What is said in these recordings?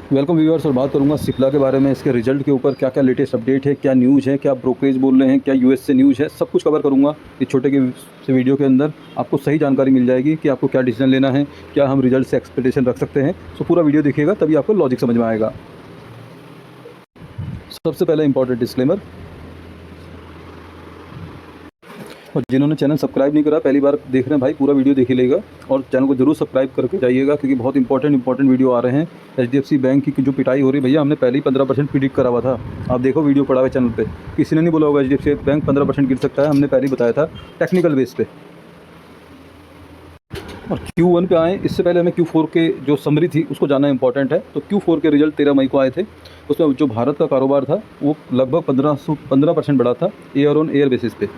Welcome viewers. और बात करूंगा सिप्ला के बारे में, इसके रिजल्ट के ऊपर क्या क्या लेटेस्ट अपडेट है, क्या न्यूज़ है, क्या ब्रोकरेज बोल रहे हैं, क्या यूएस से न्यूज़ है, सब कुछ कवर करूंगा इस छोटे के से वीडियो के अंदर। आपको सही जानकारी मिल जाएगी कि आपको क्या डिसीजन लेना है, क्या हम रिजल्ट से एक्सपेक्टेशन रख सकते हैं। सो पूरा वीडियो देखिएगा तभी आपको लॉजिक समझ में आएगा। सबसे पहले इंपॉर्टेंट डिस्क्लेमर, और जिन्होंने चैनल सब्सक्राइब नहीं करा, पहली बार देख रहे हैं भाई, पूरा वीडियो देख लेगा और चैनल को जरूर सब्सक्राइब करके जाइएगा, क्योंकि बहुत इंपॉर्टेंट वीडियो आ रहे हैं। HDFC बैंक की जो पिटाई हो रही है भैया, हमने पहले ही 15% प्रिडिक्ट करा हुआ था। आप देखो वीडियो पड़ा हुआ चैनल पे, किसी ने नहीं बोला होगा HDFC बैंक 15% गिर सकता है, हमने पहले ही बताया था टेक्निकल बेस पे। और Q1 पे आए, इससे पहले हमें Q4 के जो समरी थी उसको जानना इंपॉर्टेंट है। तो Q4 के रिजल्ट 13 मई को आए थे। उसमें जो भारत का कारोबार था वो लगभग 15% बढ़ा था ईयर ऑन ईयर बेसिस पे।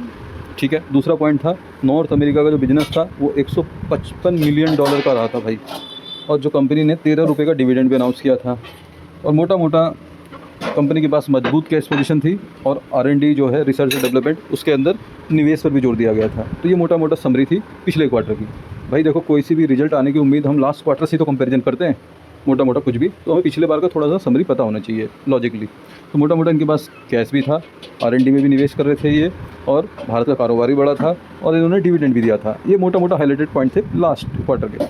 ठीक है। दूसरा पॉइंट था, नॉर्थ अमेरिका का जो बिजनेस था वो $155 मिलियन का रहा था भाई। और जो कंपनी ने 13 रुपये का डिविडेंड भी अनाउंस किया था। और मोटा मोटा कंपनी के पास मजबूत कैश पोजीशन थी, और R&D जो है रिसर्च एंड डेवलपमेंट, उसके अंदर निवेश पर भी जोर दिया गया था। तो ये मोटा मोटा समरी थी पिछले क्वार्टर की। भाई देखो, कोई सी भी रिजल्ट आने की उम्मीद हम लास्ट क्वार्टर से तो कंपेरिजन करते हैं, मोटा मोटा कुछ भी, तो हमें पिछले बार का थोड़ा सा समरी पता होना चाहिए लॉजिकली। तो मोटा मोटा इनके पास कैश भी था, R&D में भी निवेश कर रहे थे ये, और भारत का कारोबार भी बड़ा था, और इन्होंने डिविडेंड भी दिया था। ये मोटा मोटा हाईलाइटेड पॉइंट थे लास्ट क्वार्टर के।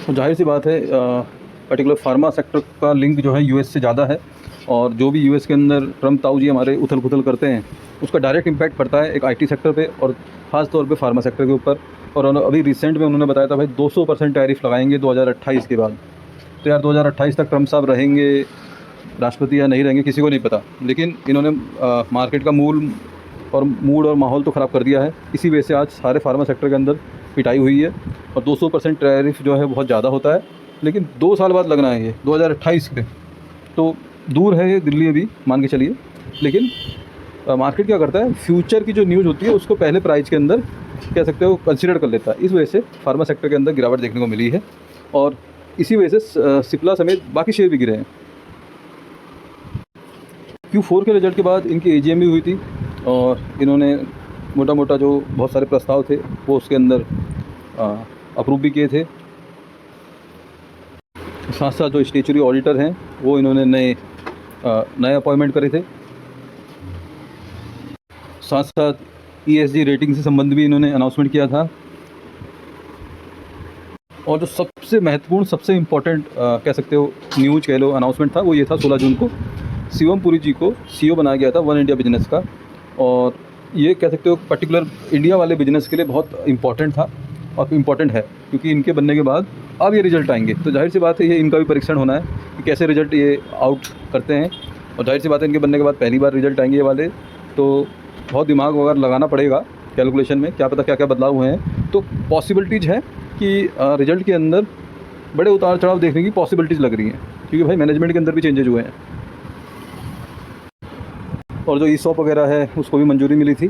तो जाहिर सी बात है, पर्टिकुलर फार्मा सेक्टर का लिंक जो है यूएस से ज़्यादा है, और जो भी यूएस के अंदर ट्रम्प ताऊ जी हमारे उथल पुथल करते हैं, उसका डायरेक्ट इम्पैक्ट पड़ता है एक IT सेक्टर पे, और ख़ास तौर पे फार्मा सेक्टर के ऊपर। और अभी रिसेंट में उन्होंने बताया था भाई 200% टैरिफ लगाएंगे 2028 के बाद। तो यार 2028 तक ट्रम्प साहब रहेंगे राष्ट्रपति या नहीं रहेंगे, किसी को नहीं पता, लेकिन इन्होंने मार्केट का मूड और माहौल तो ख़राब कर दिया है। इसी वजह से आज सारे फार्मा सेक्टर के अंदर पिटाई हुई है। और 200% टैरिफ जो है बहुत ज़्यादा होता है, लेकिन 2 साल बाद लगना है ये 2028 के, तो दूर है ये दिल्ली अभी, मान के चलिए। लेकिन मार्केट क्या करता है, फ्यूचर की जो न्यूज़ होती है उसको पहले प्राइस के अंदर कह सकते हो कंसीडर कर लेता है। इस वजह से फार्मा सेक्टर के अंदर गिरावट देखने को मिली है, और इसी वजह से सिप्ला समेत बाकी शेयर भी गिरे हैं। Q4 के रिजल्ट के बाद इनकी AGM भी हुई थी, और इन्होंने मोटा मोटा जो बहुत सारे प्रस्ताव थे वो उसके अंदर अप्रूव भी किए थे। साथ साथ जो स्टेचुरी ऑडिटर हैं वो इन्होंने नए अपॉइंटमेंट करे थे। साथ साथ ESG रेटिंग से संबंध भी इन्होंने अनाउंसमेंट किया था। और जो सबसे महत्वपूर्ण, सबसे इम्पोर्टेंट कह सकते हो न्यूज़ कह लो, अनाउंसमेंट था, वो ये था 16 जून को शिवम पुरी जी को CEO बनाया गया था वन इंडिया बिजनेस का। और ये कह सकते हो पर्टिकुलर इंडिया वाले बिजनेस के लिए बहुत इंपॉर्टेंट था और इम्पॉर्टेंट है, क्योंकि इनके बनने के बाद अब ये रिजल्ट आएंगे। तो जाहिर सी बात है ये इनका भी परीक्षण होना है कि कैसे रिजल्ट ये आउट करते हैं। और जाहिर सी बात है इनके बनने के बाद पहली बार रिजल्ट आएंगे ये वाले, तो बहुत दिमाग वगैरह लगाना पड़ेगा कैलकुलेशन में, क्या पता क्या क्या बदलाव हुए हैं। तो पॉसिबिलिटीज़ है कि रिजल्ट के अंदर बड़े उतार चढ़ाव देखने की पॉसिबिलिटीज़ लग रही हैं, क्योंकि भाई मैनेजमेंट के अंदर भी चेंजेज हुए हैं। और जो ESOP वगैरह है उसको भी मंजूरी मिली थी।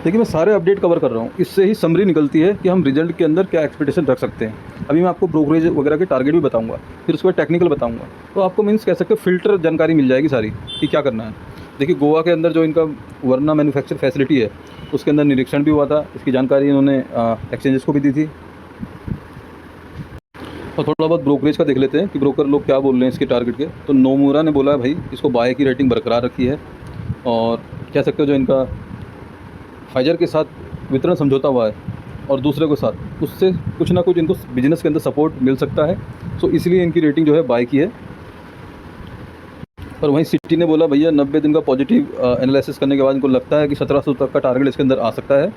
देखिए, मैं सारे अपडेट कवर कर रहा हूँ, इससे ही समरी निकलती है कि हम रिजल्ट के अंदर क्या एक्सपेक्टेशन रख सकते हैं। अभी मैं आपको ब्रोकरेज वगैरह के टारगेट भी बताऊंगा, फिर उसके बाद टेक्निकल बताऊंगा। तो आपको मीन्स कह सकते हो फिल्टर जानकारी मिल जाएगी सारी कि क्या करना है। देखिए, गोवा के अंदर जो इनका वर्ना मैन्युफैक्चर फैसिलिटी है उसके अंदर निरीक्षण भी हुआ था, इसकी जानकारी इन्होंने एक्सचेंजेस को भी दी थी। और थोड़ा बहुत ब्रोकरेज का देख लेते हैं कि ब्रोकर लोग क्या बोल रहे हैं इसके टारगेट के। तो नोमुरा ने बोला है भाई इसको बाय की रेटिंग बरकरार रखी है, और कह सकते हो जो इनका फाइजर के साथ वितरण समझौता हुआ है और दूसरे के साथ, उससे कुछ ना कुछ इनको बिजनेस के अंदर सपोर्ट मिल सकता है। सो इसलिए इनकी रेटिंग जो है बाय की है। और वहीं सिटी ने बोला भैया 90 दिन का पॉजिटिव एनालिसिस करने के बाद इनको लगता है कि 1700 तक का टारगेट इसके अंदर आ सकता है।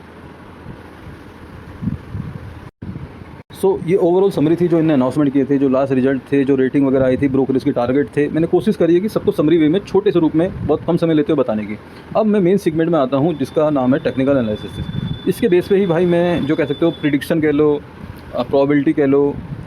सो ये ओवरऑल समरी थी जो इन्होंने अनाउंसमेंट किए थे, जो लास्ट रिजल्ट थे, जो रेटिंग वगैरह आई थी, ब्रोकरेज के टारगेट थे। मैंने कोशिश करी है कि सबको समरी वे में छोटे से रूप में बहुत कम समय लेते हुए बताने की। अब मैं मेन सेगमेंट में आता हूँ जिसका नाम है टेक्निकल एनालिसिस। इसके बेस पे ही भाई मैं जो कह सकते हो प्रिडिक्शन कह लो, प्रोबेबिलिटी कह लो,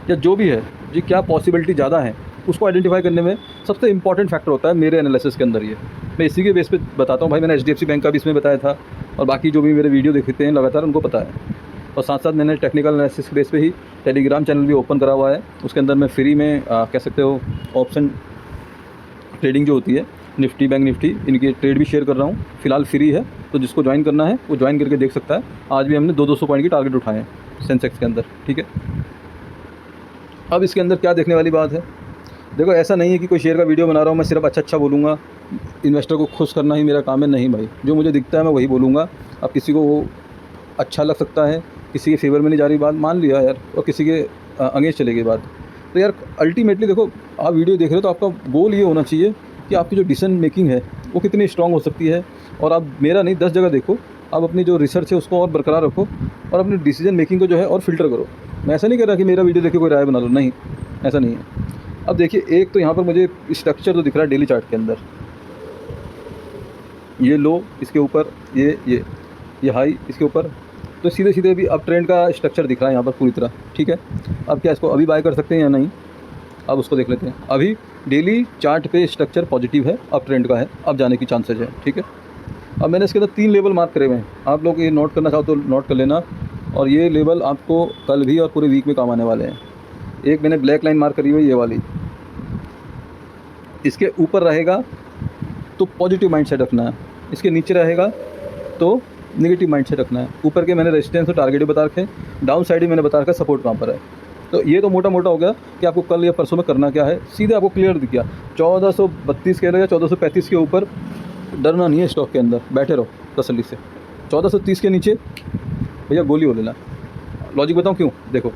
या जो भी है जी, क्या पॉसिबिलिटी ज़्यादा है उसको आइडेंटिफाई करने में सबसे इंपॉर्टेंट फैक्टर होता है मेरे एनालिसिस के अंदर। ये मैं इसी के बेस पे बताता हूँ भाई। मैंने HDFC बैंक का भी इसमें बताया था, और बाकी जो भी मेरे वीडियो देखते हैं लगातार उनको पता है। और साथ साथ मैंने टेक्निकल एनालिसिस के बेस पे ही टेलीग्राम चैनल भी ओपन करा हुआ है। उसके अंदर मैं फ्री में कह सकते हो ऑप्शन ट्रेडिंग जो होती है, निफ्टी, बैंक निफ्टी, इनकी ट्रेड भी शेयर कर रहा हूँ। फिलहाल फ्री है, तो जिसको ज्वाइन करना है वो ज्वाइन करके देख सकता है। आज भी हमने 200 पॉइंट की टारगेट उठाए हैं सेंसेक्स के अंदर, ठीक है। अब इसके अंदर क्या देखने वाली बात है, देखो ऐसा नहीं है कि कोई शेयर का वीडियो बना रहा हूँ मैं सिर्फ अच्छा बोलूँगा, इन्वेस्टर को खुश करना ही मेरा काम है, नहीं भाई, जो मुझे दिखता है मैं वही बोलूँगा। अब किसी को वो अच्छा लग सकता है, किसी के फेवर में नहीं जा रही बात, मान लिया यार, और किसी के अगेंस्ट चलेगी बात। तो यार अल्टीमेटली देखो, आप वीडियो देख रहे हो तो आपका गोल ये होना चाहिए कि आपकी जो डिसीजन मेकिंग है वो कितनी स्ट्रांग हो सकती है। और आप मेरा नहीं 10 जगह देखो, आप अपनी जो रिसर्च है उसको और बरकरार रखो और अपनी डिसीजन मेकिंग को जो है और फ़िल्टर करो। मैं ऐसा नहीं कह रहा कि मेरा वीडियो देख के कोई राय बना लो, नहीं, ऐसा नहीं है। अब देखिए, एक तो यहाँ पर मुझे स्ट्रक्चर तो दिख रहा है डेली चार्ट के अंदर, ये लो इसके ऊपर, ये हाई इसके ऊपर, तो सीधे सीधे भी अब ट्रेंड का स्ट्रक्चर दिख रहा है यहाँ पर पूरी तरह, ठीक है। अब क्या इसको अभी बाय कर सकते हैं या नहीं, अब उसको देख लेते हैं। अभी डेली चार्ट पे स्ट्रक्चर पॉजिटिव है, अब ट्रेंड का है, अब जाने की चांसेज है, ठीक है। अब मैंने इसके अंदर 3 लेवल मार्क करे हुए हैं, आप लोग ये नोट करना चाहो तो नोट कर लेना, और ये लेवल आपको कल भी और पूरे वीक में काम आने वाले हैं। एक मैंने ब्लैक लाइन मार्क करी हुई है, ये वाली, इसके ऊपर रहेगा तो पॉजिटिव माइंडसेट रखना है, इसके नीचे रहेगा तो नेगेटिव माइंडसेट रखना है। ऊपर के मैंने रेजिस्टेंस और टारगेट बता रखे, डाउन साइड ही मैंने बता रखा सपोर्ट कहाँ पर है। तो ये तो मोटा मोटा हो गया कि आपको कल या परसों में करना क्या है, सीधे आपको क्लियर दिख गया। 1432 कह लो या 1435 के ऊपर डरना नहीं है, स्टॉक के अंदर बैठे रहो तसल्ली से। 1430 के नीचे भैया गोली हो लेना। लॉजिक बताऊँ क्यों, देखो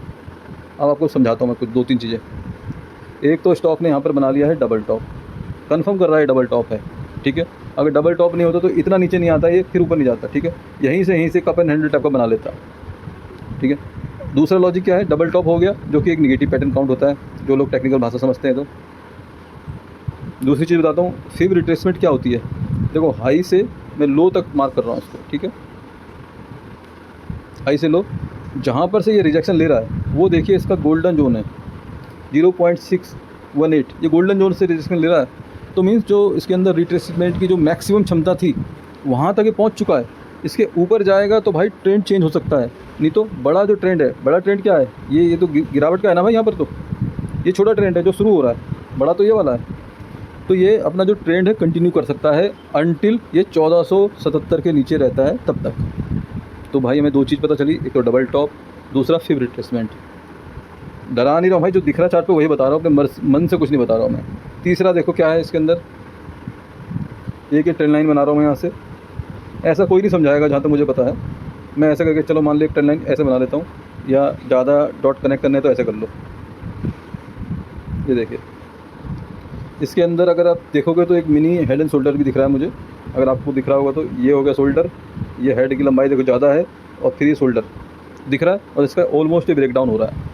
अब आपको समझाता हूँ मैं कुछ 2-3 चीज़ें। एक तो स्टॉक ने यहाँ पर बना लिया है डबल टॉप, कंफर्म कर रहा है डबल टॉप है, ठीक है। अगर डबल टॉप नहीं होता तो इतना नीचे नहीं आता ये, फिर ऊपर नहीं जाता, ठीक है। यहीं से कप एंड हैंडल टाइप का बना लेता, ठीक है। दूसरा लॉजिक क्या है, डबल टॉप हो गया जो कि एक नेगेटिव पैटर्न काउंट होता है, जो लोग टेक्निकल भाषा समझते हैं। तो दूसरी चीज़ बताता हूँ, फिर रिट्रेसमेंट क्या होती है। देखो हाई से मैं लो तक मार्क कर रहा हूँ इसको, ठीक है, हाई से लो, जहाँ पर से ये रिजेक्शन ले रहा है वो देखिए इसका गोल्डन जोन है 0.618, ये गोल्डन जोन से रिजेक्शन ले रहा है, तो मीन्स जो इसके अंदर रिट्रेसमेंट की जो मैक्सिमम क्षमता थी वहाँ तक ये पहुँच चुका है। इसके ऊपर जाएगा तो भाई ट्रेंड चेंज हो सकता है, नहीं तो बड़ा जो ट्रेंड है, बड़ा ट्रेंड क्या है, ये तो गिरावट का है ना भाई। यहाँ पर तो ये छोटा ट्रेंड है जो शुरू हो रहा है, बड़ा तो ये वाला है। तो ये अपना जो ट्रेंड है कंटिन्यू कर सकता है अनटिल ये 1477 के नीचे रहता है तब तक। तो भाई हमें 2 चीज़ पता चली, एक तो डबल टॉप, दूसरा फिर रिट्रेसमेंट। डरा नहीं रहा हूँ भाई, जो दिख रहा चार्ट पे वही बता रहा हूँ, अपने मन से कुछ नहीं बता रहा हूँ मैं। तीसरा देखो क्या है इसके अंदर, एक ट्रेंड लाइन बना रहा हूँ मैं यहाँ से, ऐसा कोई नहीं समझाएगा जहाँ तक मुझे पता है। मैं ऐसा करके चलो मान लो एक ट्रेंड लाइन ऐसे बना लेता हूँ, या ज़्यादा डॉट कनेक्ट करने तो ऐसे कर लो। ये देखिए इसके अंदर अगर आप देखोगे तो एक मिनी हेड एंड शोल्डर भी दिख रहा है मुझे, अगर आपको दिख रहा होगा तो ये हो गया शोल्डर, ये हेड की लंबाई देखो ज़्यादा है, और फिर ये शोल्डर दिख रहा है, और इसका ऑलमोस्ट ब्रेक डाउन हो रहा है।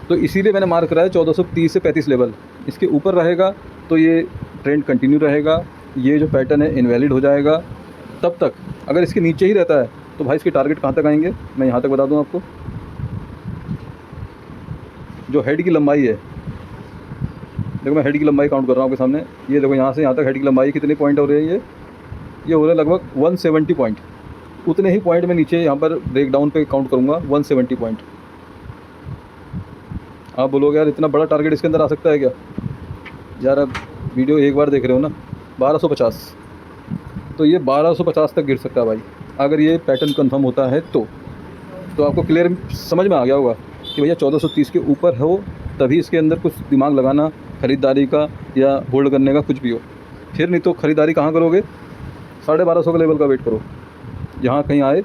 तो इसीलिए मैंने मार्क करा है 1430 से 35 लेवल। इसके ऊपर रहेगा तो ये ट्रेंड कंटिन्यू रहेगा, ये जो पैटर्न है इनवैलिड हो जाएगा तब तक। अगर इसके नीचे ही रहता है तो भाई इसके टारगेट कहाँ तक आएंगे, मैं यहाँ तक बता दूँ आपको। जो हेड की लंबाई है, देखो मैं हेड की लंबाई काउंट कर रहा हूँ आपके सामने, ये देखो यहाँ से यहाँ तक हेड की लंबाई कितने पॉइंट हो रही है, ये हो रहा है लगभग 170 पॉइंट। उतने ही पॉइंट में नीचे यहाँ पर ब्रेक डाउन पे काउंट करूँगा 170 पॉइंट। आप बोलोगे यार इतना बड़ा टारगेट इसके अंदर आ सकता है क्या, यार आप वीडियो एक बार देख रहे हो ना, 1250, तो ये 1250 तक गिर सकता है भाई, अगर ये पैटर्न कंफर्म होता है तो आपको क्लियर समझ में आ गया होगा कि भैया 1430 के ऊपर हो तभी इसके अंदर कुछ दिमाग लगाना, ख़रीदारी का या होल्ड करने का, कुछ भी हो। फिर नहीं तो ख़रीदारी कहाँ करोगे, 1250 के लेवल का वेट करो, जहाँ कहीं आए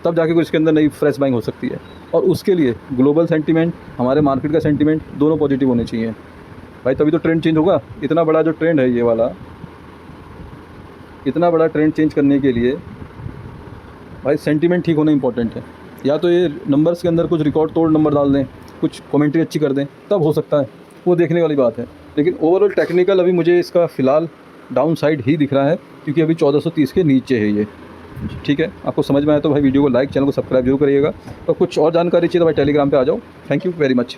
तब जाके कुछ इसके अंदर नई फ्रेश बाइंग हो सकती है। और उसके लिए ग्लोबल सेंटीमेंट, हमारे मार्केट का सेंटीमेंट दोनों पॉजिटिव होने चाहिए भाई, तभी तो ट्रेंड चेंज होगा। इतना बड़ा जो ट्रेंड है ये वाला, इतना बड़ा ट्रेंड चेंज करने के लिए भाई सेंटीमेंट ठीक होना इंपॉर्टेंट है। या तो ये नंबर्स के अंदर कुछ रिकॉर्ड तोड़ नंबर डाल दें, कुछ कमेंट्री अच्छी कर दें, तब हो सकता है, वो देखने वाली बात है। लेकिन ओवरऑल टेक्निकल अभी मुझे इसका फ़िलहाल डाउन साइड ही दिख रहा है, क्योंकि अभी 1430 के नीचे है ये, ठीक है। आपको समझ में आया तो भाई वीडियो को लाइक, चैनल को सब्सक्राइब जरूर करिएगा। और कुछ और जानकारी चाहिए तो भाई टेलीग्राम पे आ जाओ। Thank you very much.